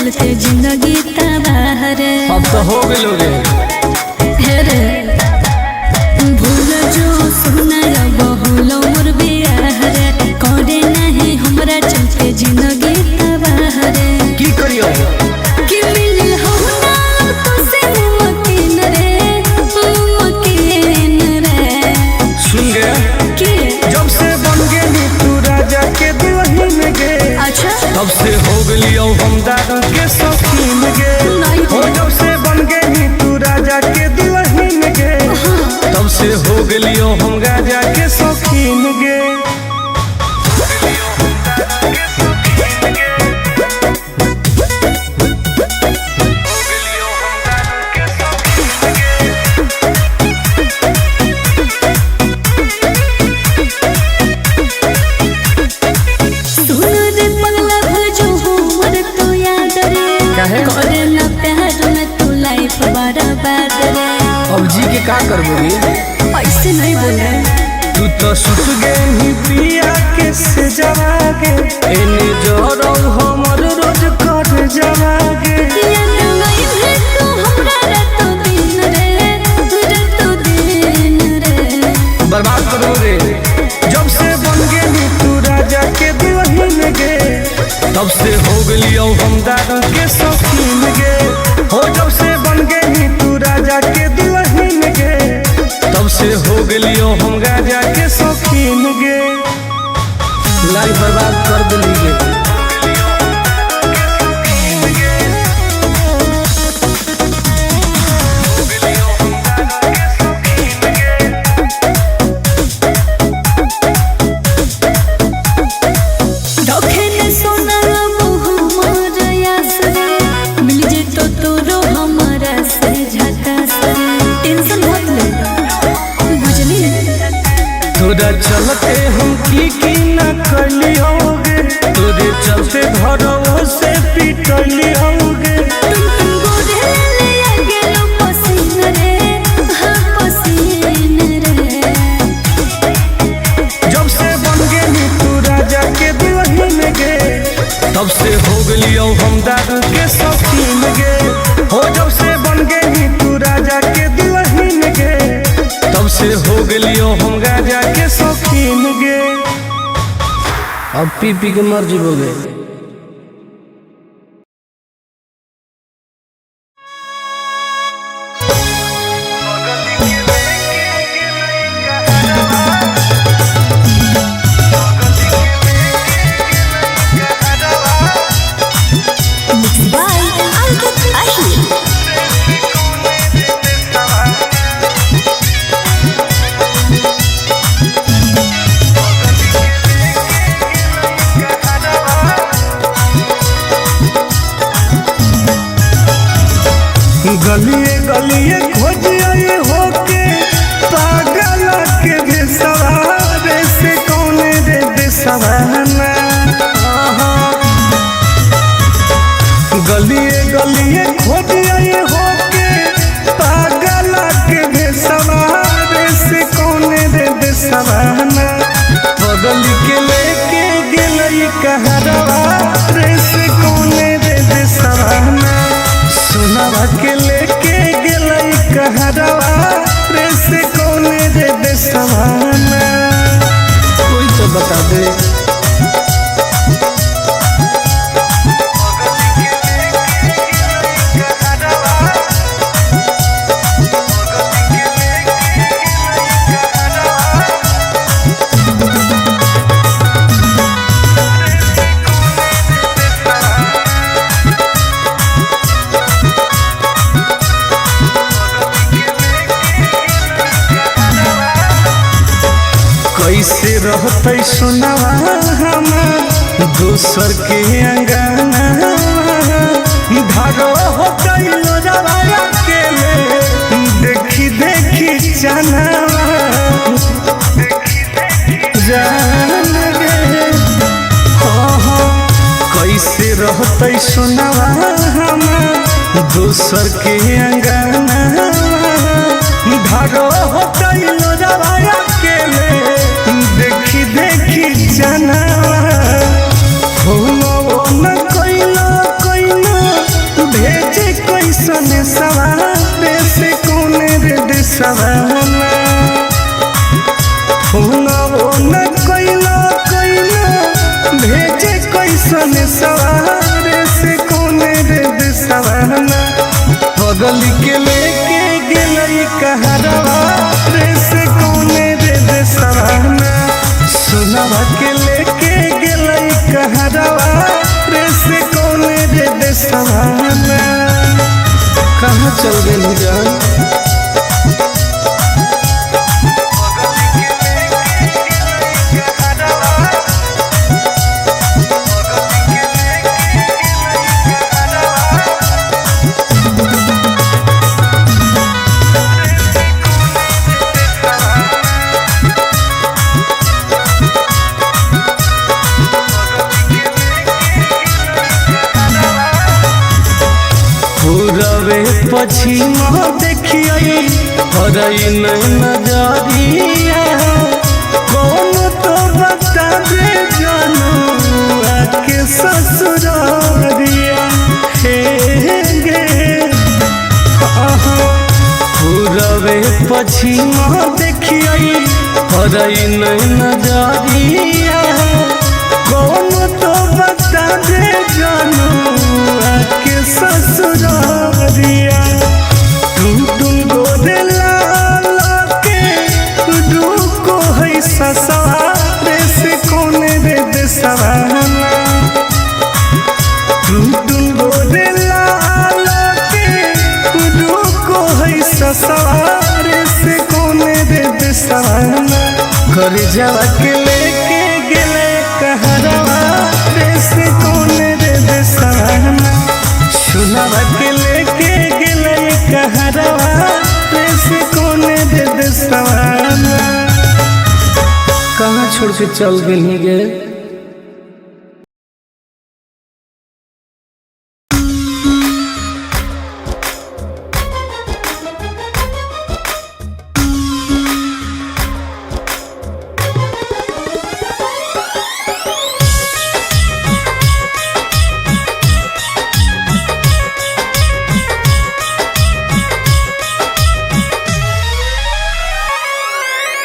चलते जिंदगी तबाह रे। अब तो हो गए रे भूल जो सुना बहुल मोर बियाह रे करे नहीं हमरा चलते जिंदगी तबाह रे। की करियो कि मिल हमरा तो से मकीन रे सुन गे कि जब से बन गेली तू राजा के दुल्हन गे अच्छा तब से हो गलियो हम दारू के शौकीन गे हो जब से बन गेली तू राजा के दुल्हन गे तब से हो गलियो हम गाजा के शौकीन गे। करे ना प्यार में तू लाइफ बर्बाद रे। अब जी के का करबोगी ऐसे नहीं बोले तू तो सुत गई पिया के से जवागे एने जरो हमर रोज कट जवागे बर्बाद करो रे। जब से बन गेली तू राजा के दुल्हन गे तब से हो गलियो हम दारू के शौकीन गे हो जब से बन गेली तू राजा के दुल्हन गे तब से हो गलियो हम गाजा के शौकीन गे। लाइफ बर्बाद कर दिली गे। तोरा चलते हम की न कलियोगे तोरे चलते घरों से पिटलियोगे जब से बन गेली तू राजा के दुल्हन गे तब से हो गलियो हम दारू के शौकीन गे हो जब से बन गेली तू राजा के दुल्हन गे तब से हो गलियो हम गाजा के शौकीन गे। अब पी पी के मर जीवोगे। गलिए गलिए खोजिए होके पागल के बेसवारे से कौन रे बेसवाना गलिए गलिए खोजिए होके पागल के बेसवारे से कौन रे बेसवाना बगल के लेके गेलई कहरवा रे से कौन रे बेसवाना सुनावा के लेके गेलई कहरवा रे से कौन रे बेसवाना कोई तो बता दे। कैसे रहते सुनावा हमार दोसर के अंगना धारो होते लोजवाया के देखी देखी चनावा जान गे कैसे रहते सुनावा हमार दोसर के अंगना धारो होते लोजवाया के देखी देखी चनावा हो न कोइला कोइला सवाना होना वो न कोइला भेजे कैसन सवारे से कोने रे सवाना बगल के लेके गेलई कहरवा रे से कोने रे सवाना सुनवा के लेके गेलई कहरवा रे से कोने रे सवाना कहाँ चल गई जान पूरबे पश्चिम देखिए हरई नजरिया कौन तो बता दे जानू आके ससुरारिया हे गे पूरबे पश्चिम देखिए हरई नजरिया कौन तो बता दे जानू आके ससुरारिया टुन गोदे लाल के रुको है ससुरारे से कोने रे सवाना टुन गोदे लाल के रुको है ससुरारे से कोने रे सवाना घर जावा के लेके गेले कहरवा रे से कोने रे सवाना सुनवा के लेके गेले कहरवा रे से कोने रे सवाना कहाँ छोड़ के चल गई गे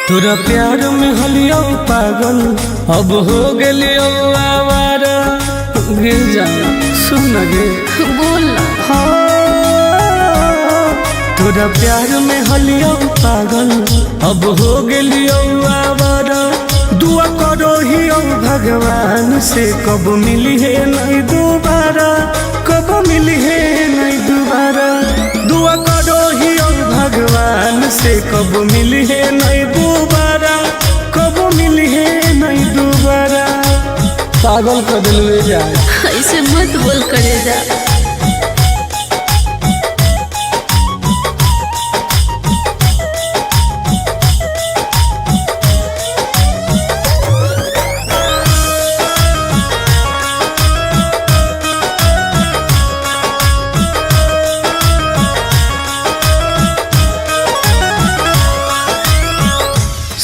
तोरा प्यार में हलियो पागल अब हो गेलियो आवारा गे जाना सुन गे बोल तोरा प्यार में हलियो पागल अब हो गेलियो आवारा दुआ करो ही भगवान से कब मिली है नहीं दोबारा कब मिली है नहीं दोबारा दुआ करो ही भगवान से कब मिली है नहीं दोबारा कब मिली है नहीं दोबारा पागल कर दिल जाए ऐसे मत बोल करे जा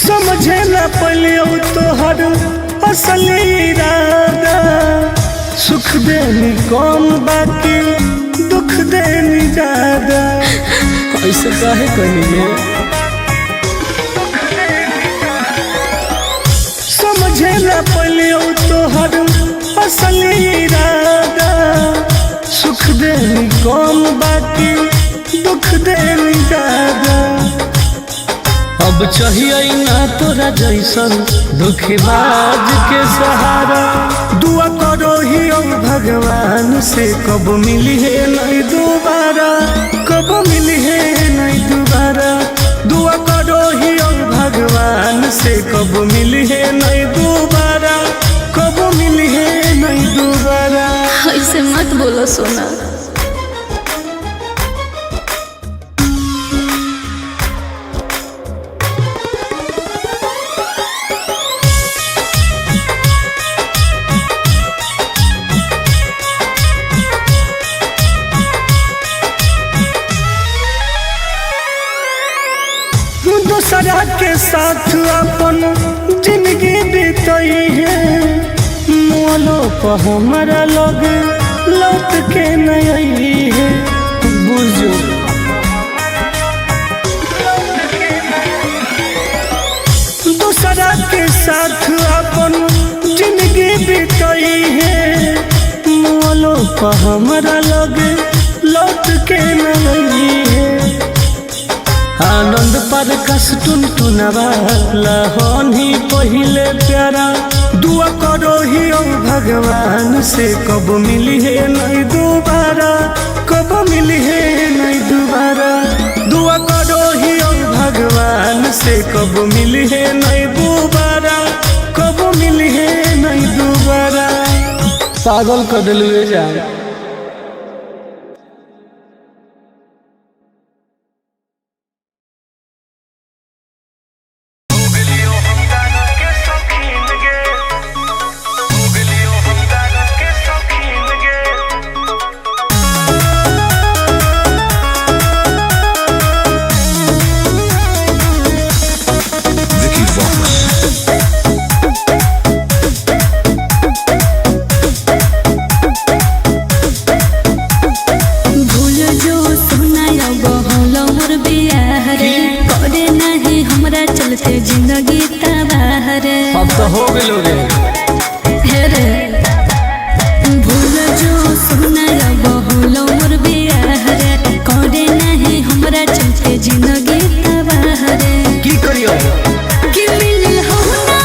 समझे न पलियो तोहर असली इरादा सुख देनी कौन बाकी दुख देनी ज्यादा ऐसे काहे कहिए समझे न पलियो तोहर असली इरादा सुख देनी कौन बाकी दुख देनी ज्यादा अब चाहिए ना तोरा जैसन दुखबाज के सहारा दुआ करो ही भगवान से कब मिली है नहीं दोबारा कब मिली है नहीं दोबारा दुआ करो ही भगवान से कब मिली है नहीं दोबारा कब मिली है नहीं दोबारा ऐसे मत बोलो सोना दूसरा के साथ अपन जिंदगी बीतई है मोलो पर हमारा लग लौट के नहीं है बुझो हमरा लगे लौट के न है। आनंद पर कस टुन टुनवाला होनी पहिले प्यारा दुआ करो ही ओ भगवान से कब मिली है नहीं दोबारा, कब मिली है नहीं दोबारा। दुआ करो ही ओ भगवान से कब मिली है नहीं दोबारा, कब मिली है नहीं दोबारा। पागल कर दिलवे जान। जिंदगी तबाह रे अब तो हो गए रे भूल जो सुना बहुलो मोर बियाह रे करे नहीं हमरा चलते जिंदगी तबाह रे की करियो कि मिल हो ना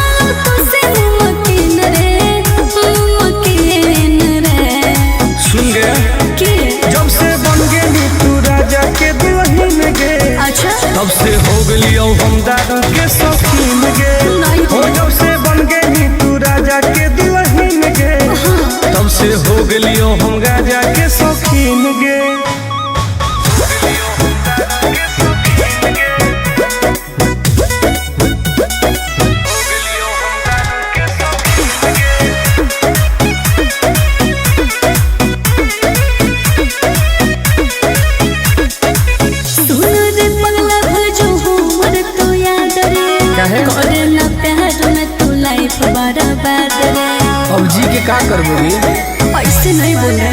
तो से मुमकिन रे सुन गया कि जब से बन गई तू राजा के दुल्हन गे। अच्छा तब से हो गई हम दारू के शौकीन गे। हो जब से बन गई तू राजा के दुल्हन गे। तब से हो गई हम राजा के शौकीन गे। अब जी के का करबोगी ऐसे नहीं बोले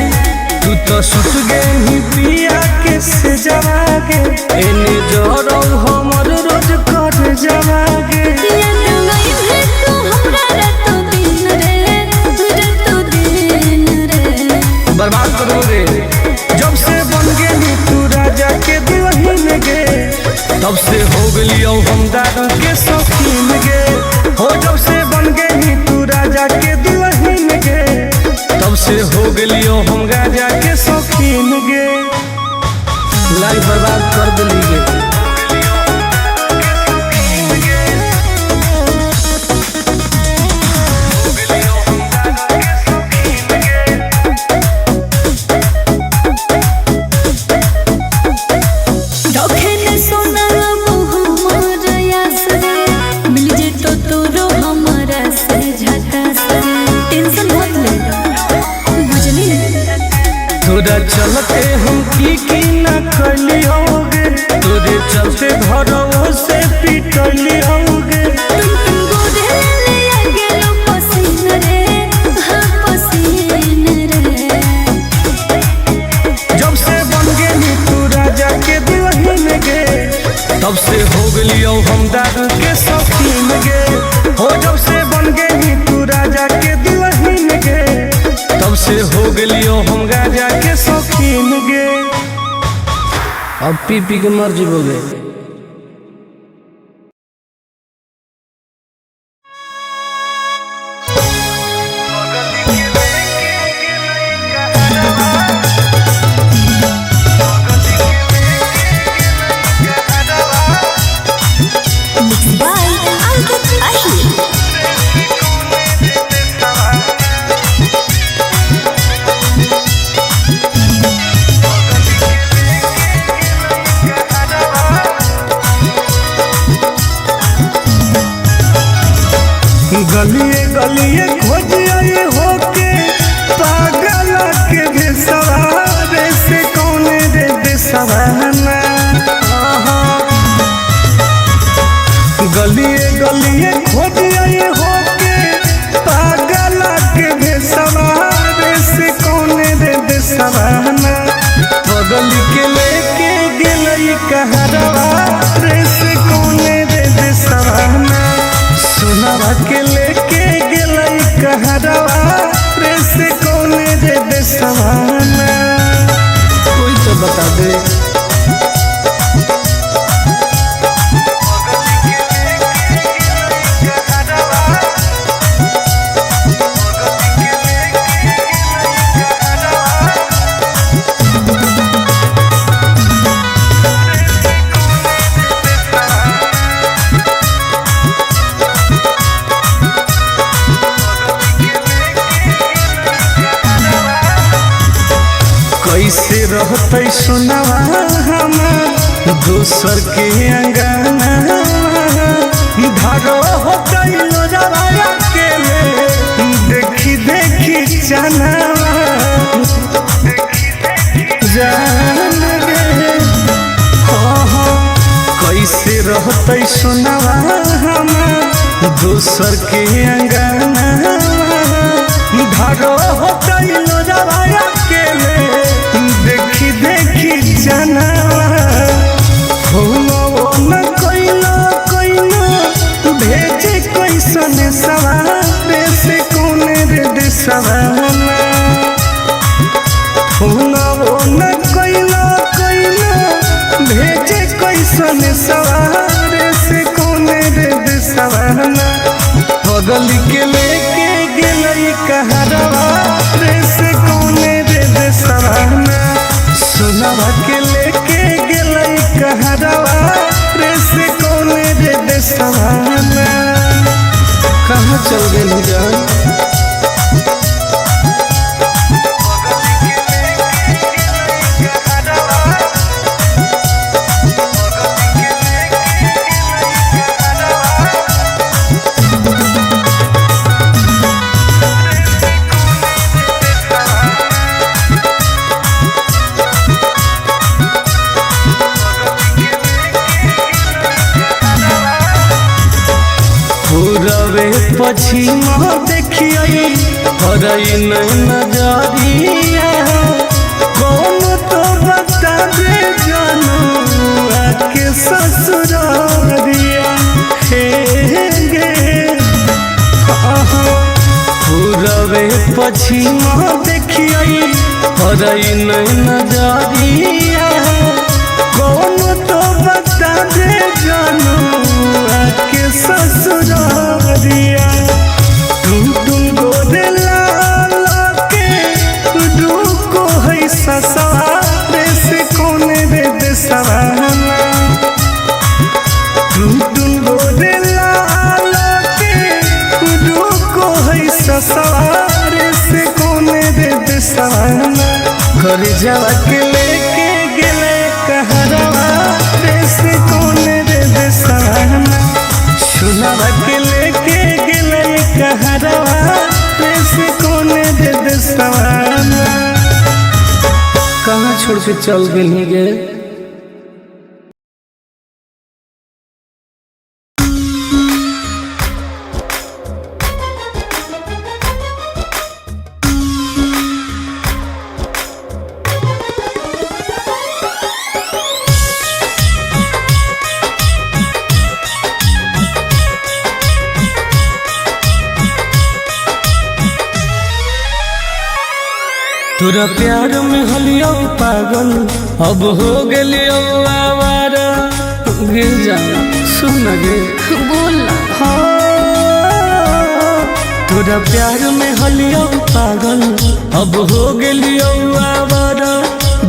तू तो सुत गई पिया के से जवागे एने जोरो हमर रोज कर जवागे। याद नहीं है तू हमरा रातो दिन रे बर्बाद करोगे जब से बन गई तू राजा के दुल्हन गे। तब से हो गई हम दारू के शौकीन गे। हो जब से बन गई तू राजा के दुल्हन गे। तब से हो गई हम राजा के शौकीन गे। लाइफ बर्बाद कर दिली गे। तोरा चलते हम की न कलियोगे, तोरे चलते घरों से पिटलियोगे। जब से बन गई तू राजा के दुल्हन गे। तब से हो गई हम दारू के शौकीन गे। हो जब से बन गई तू राजा के दुल्हन गे। तब से हो गई हम राजा के शौकीन गे। अब पी पी के मर जीवोगे। गलिए गलिए खोज आए होके पागल के बेसवारे से कौन रे बेसवाना। गलिए गलिए खोज आए होके पागल के बेसवारे से कौन रे बेसवाना। बगल के लेके गेलई कहरवा रे से कौन रे बेसवाना। सोनावा के लेके गेलई दे सवाना, कोई तो बता दे। कैसे रहते सुनवा हमार दोसर के अंगना, धारो हो गइलो जवाया के देखी देखी जाना जान गे। कैसे रहते सुनवा हमार दोसर के अंगना, धारो हो गइलो जवाया के देखी देखी जाना न कोइलो कोइलो भेजे कैसन सवारे से कौन रे दिसवाना, न कोइलो कोइलो भेजे कैसन सवारे से कौन रे दिसवाना, बगल के लेके गेलई कहरवा रे से कौन रे दिसवाना, सुनवा के लेके गेलई कहरवा रे से कौन रे दिसवाना। कहाँ चल गेली जान? पूरबे पश्चिम देखिए हरई नजरिया, कौन तो बता दे जानू आके ससुरारिया हे गे। पूरबे पश्चिम देखिए हरई नजरिया, कौन तो बता दे जानू आके ससुरारिया, टुन टुन गोदे लाला के डूको है ससुरारे से कौन रे दिसवाना, टुन टुन गोदे लाला के डूको है ससुरारे से कौन रे दिसवाना, घर जावा के लेके गेले कहरवा रे से कौन रे दिसवाना, सुनवा के लेके गेले कहरवा रे से कौन रे दिसवाना। कहाँ छोड़ के चल गेली गे? तोरा प्यार में हलियो पागल अब हो गेलियो आवारा, गिर जा सुन गे बोल ना। तोरा प्यार में हलियो पागल अब हो गेलियो आवारा,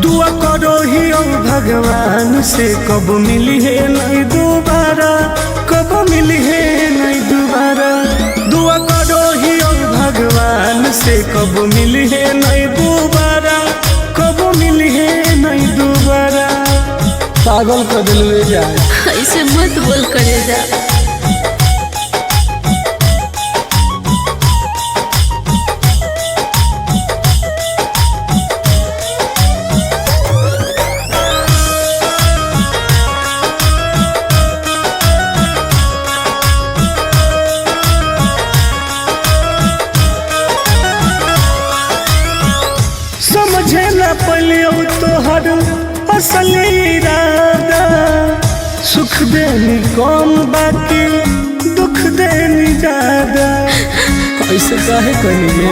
दुआ करो ही भगवान से कब मिली है नहीं दोबारा, कब मिली है नहीं दोबारा, दुआ करो ही भगवान से कब मिली है नहीं दोबारा, कब मिली है नहीं दोबारा। पागल कर दिल जा, ऐसे मत बोल करे जा। समझे न पलियो तोहर असल इरादा, सुख देनी कम बाकी दुख देनी ज्यादा, ऐसे काहे कहिए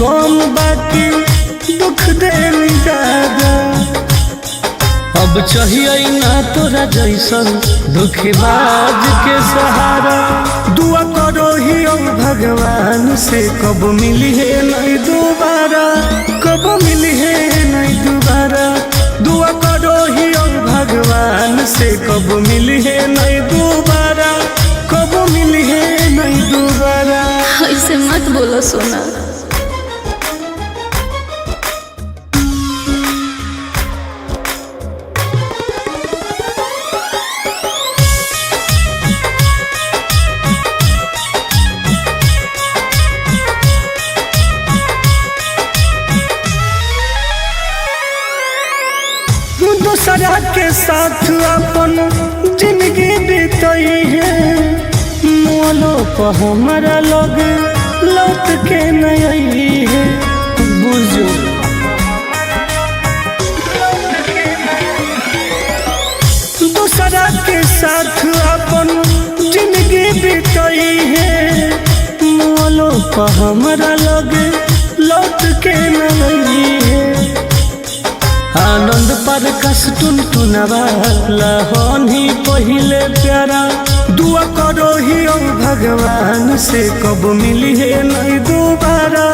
कम बाकी दुख देनी ज्यादा। अब चाहिए ना तोरा जैसन धोखेबाज के सहारा। दुआ करो ही भगवान से कब मिली है नहीं दोबारा, कब मिली है नहीं दोबारा। दुआ करो ही भगवान से कब मिली है नहीं दोबारा, कब मिली है नहीं दोबारा। ऐसे मत बोलो सोना। दूसरा के साथ अपन जिंदगी बीतई है, मोलो पर हमारा लोग लौट के नहीं है। बुझो दूसरा के साथ अपन जिंदगी बीतई है, मोलो पर हमारा लोग लौट के नहीं है। आनंद पर कस टुनटुनवा लहनी पहिले प्यारा। दुआ करो ही भगवान से कब मिली है नहीं दोबारा,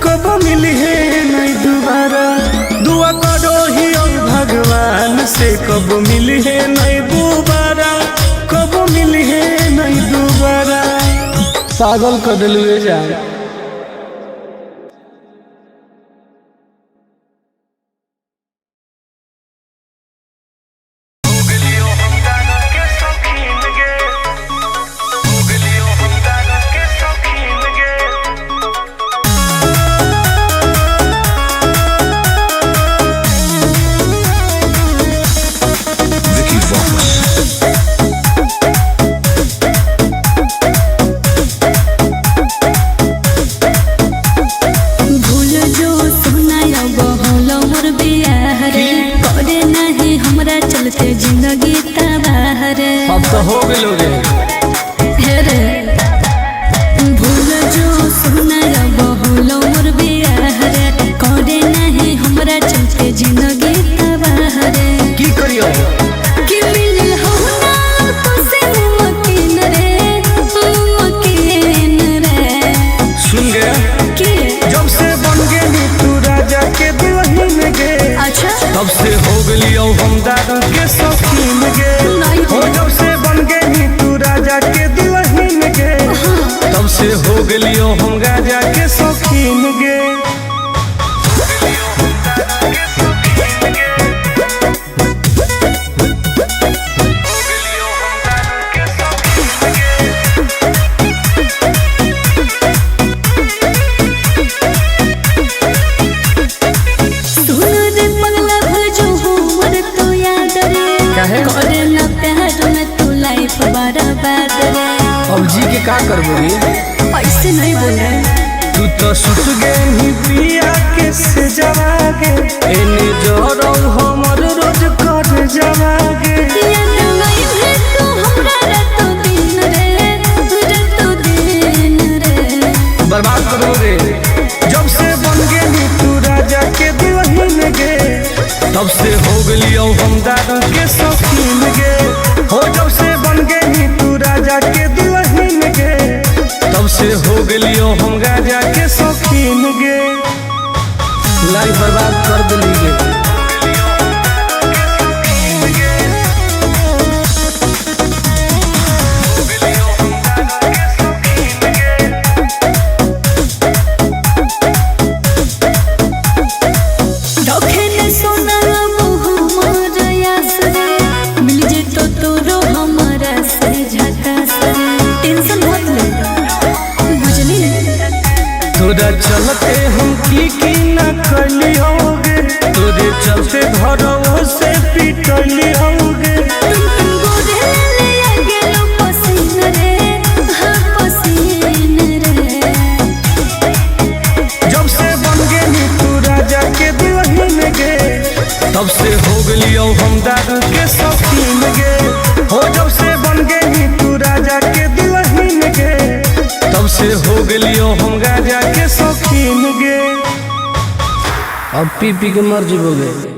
कब मिली है नहीं दोबारा। दुआ करो ही भगवान से कब मिली है नहीं दोबारा, कब मिली है नहीं दोबारा। पागल कर दिलवे जाए। जिंदगी तबाह रे अब तो हो गेलो रे। रे भूल जो सुना बहुल मोर बियाह रे, करे नहीं हमरा चलते जिंदगी तबाह रे। की करियो कि मिल हो ना तो से मुमकिन रे, मुमकिन रे। सुन गे कि जब से बन गेली तू राजा के दुल्हन गे, अच्छा तब से हो गेलियो हम दादा के शौकीन गे। हो जब से बन गेली तू राजा के दुल्हन गे, तब से हो गेलियो हम राजा के शौकीन गे। करे ना प्यार में तू लाइफ बर्बाद रे। अब जी के का करबो रे? ऐसे नहीं बोल रहे। तू तो सुत गेली पिया के से जवागे, एने जोरो हमर रोज कर जवागे। याद नहीं है तू हमरा रातों दिन रे, रातों दिन रे। बर्बाद करो रे। जब से बन गेली तू राजा के दुल्हन गे, तब से हो गेलियो हम दादा के शौकीन गे। हो जब से बन गेली तू राजा के दुल्हन गे, तब से हो गेलियो हम राजा के शौकीन गे। लाइफ बर्बाद कर दिली गे। सोना बहु मोर यास रे, मिल जे तो तोरो हम अब पी पी के मर जीवोगे।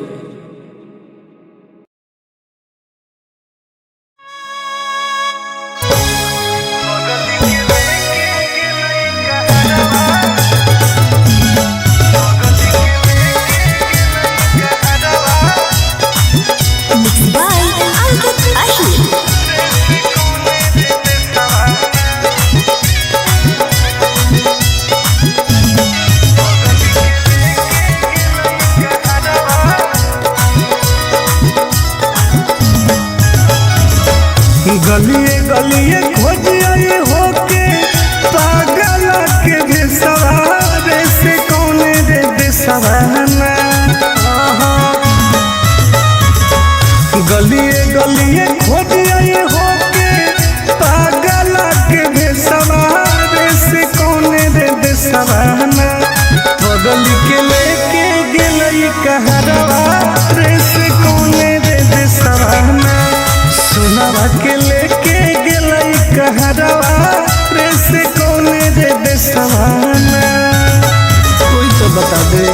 गलिए गलिए खोजिए होके पागल के भेसवारे से कौने रे देसवाना। गलिए गलिए खोजिए होके पागल के भेसवारे से कौने रे देसवाना। बगल के लेके गेलई कहरवा रे से कौने रे देसवाना। सुनावा के लेके गेलई कहरवा रे से कौने रे देसवाना। कोई तो बता दे।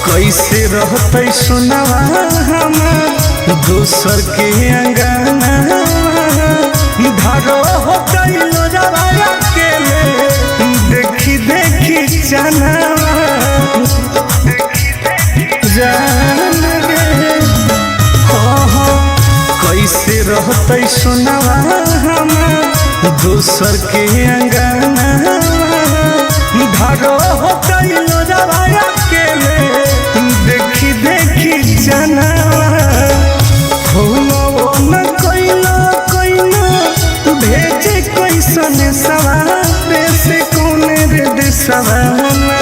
कैसे रहते सुनावा हम दोसर के अंगना। धारो हो गइलो जवाया के देखी देखी चनावा जान गे। कैसे रहते सुनावा हम दोसर के अंगना। धारो हो गइलो जवाया के देखी देखी जनावा। न कोइलो कोइलो भेजे कैसन सवारे से कौने रे देसवाना।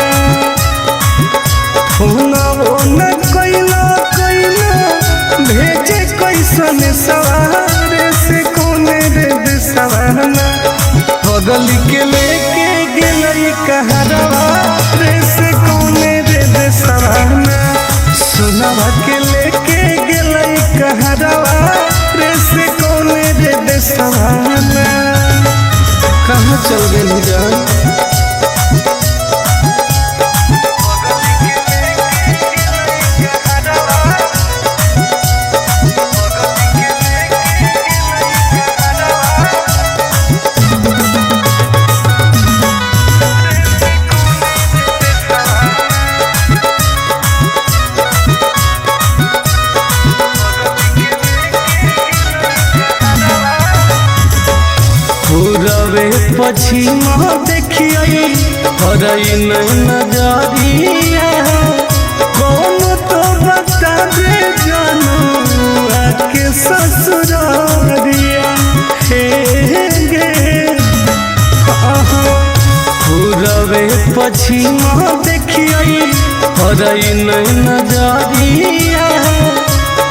न कोइलो कोइलो भेजे कैसन सवारे से कौने रे देसवाना। बगल के लेके गेलई कहरवा रे से कौने रे देसवाना। सुनावा के लेके गेलई कहरवा रे से कौने रे देसवाना। कहाँ चल गए जान। पूरबे पश्चिमा देखिए हरई नजरिया। कौन तो बता दे जानू आके ससुरारिया। हे गे पूरबे पश्चिमा देखिए हरई नजरिया।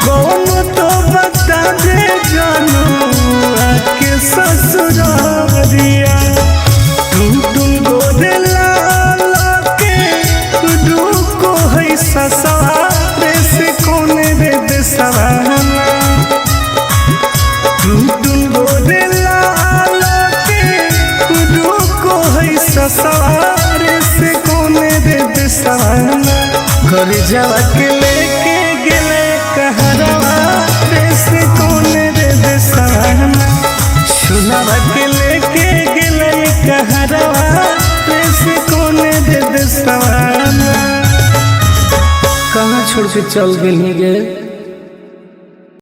कौन तो बता दे जानू आके ससुरारिया। टुन टुन गोदे लाला के रुको है ससुरारे से कौने रे देसवाना। टुन टुन गोदे लाला के रुको है ससुरारे से कौने रे देसवाना। कर जावा के लेके गेले कहरवा रे से कौने रे देसवाना। सुनावा के लेके गेलई कहरवा रे से कौने रे देसवाना। कहाँ छोड़ के चल गए गे।